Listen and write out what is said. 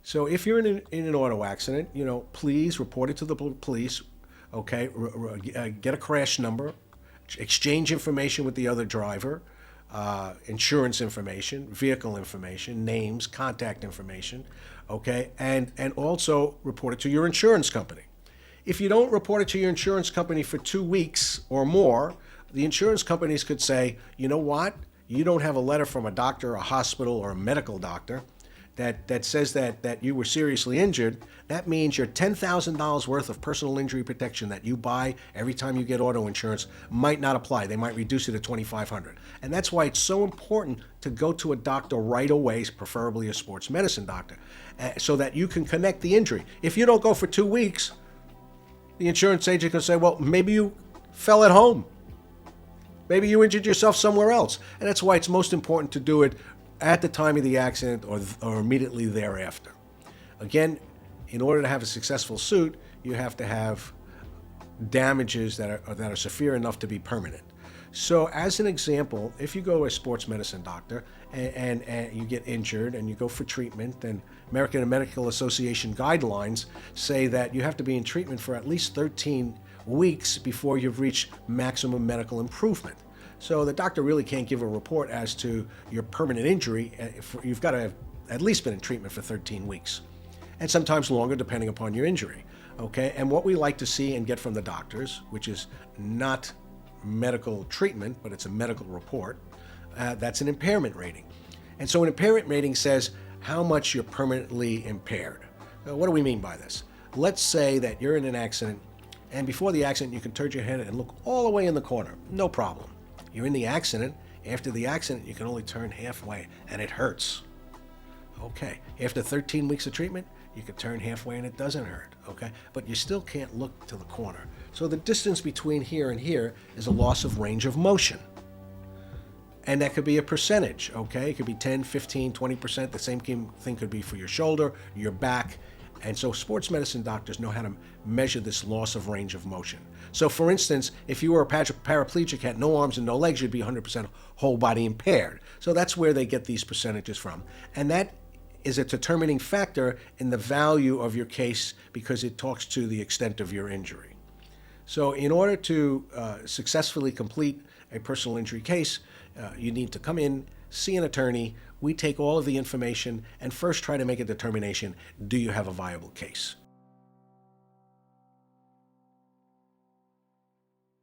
So if you're in an auto accident, please report it to the police. Okay, get a crash number, exchange information with the other driver, insurance information, vehicle information, names, contact information. Okay, and also report it to your insurance company. If you don't report it to your insurance company for 2 weeks or more, the insurance companies could say, you know what? You don't have a letter from a doctor, a hospital, or a medical doctor that says that you were seriously injured. That means your $10,000 worth of personal injury protection that you buy every time you get auto insurance might not apply. They might reduce it to $2,500. And that's why it's so important to go to a doctor right away, preferably a sports medicine doctor, so that you can connect the injury. If you don't go for 2 weeks, the insurance agent can say, well, maybe you fell at home. Maybe you injured yourself somewhere else. And that's why it's most important to do it at the time of the accident or immediately thereafter. Again, in order to have a successful suit, you have to have damages that are severe enough to be permanent. So as an example, if you go to a sports medicine doctor and you get injured and you go for treatment, and American Medical Association guidelines say that you have to be in treatment for at least 13 weeks before you've reached maximum medical improvement. So the doctor really can't give a report as to your permanent injury. You've got to have at least been in treatment for 13 weeks, and sometimes longer depending upon your injury. Okay, and what we like to see and get from the doctors, which is not medical treatment, but it's a medical report, that's an impairment rating. And so an impairment rating says how much you're permanently impaired. Now, what do we mean by this? Let's say that you're in an accident, and before the accident you can turn your head and look all the way in the corner, no problem. You're in the accident. After the accident, you can only turn halfway, and it hurts. Okay. After 13 weeks of treatment, you can turn halfway and it doesn't hurt. Okay. But you still can't look to the corner. So the distance between here and here is a loss of range of motion. And that could be a percentage. Okay. It could be 10, 15, 20%. The same thing could be for your shoulder, your back. And so sports medicine doctors know how to measure this loss of range of motion. So for instance, if you were a paraplegic, had no arms and no legs, you'd be 100% whole body impaired. So that's where they get these percentages from. And that is a determining factor in the value of your case because it talks to the extent of your injury. So in order to successfully complete a personal injury case, you need to come in, see an attorney. We take all of the information and first try to make a determination, do you have a viable case?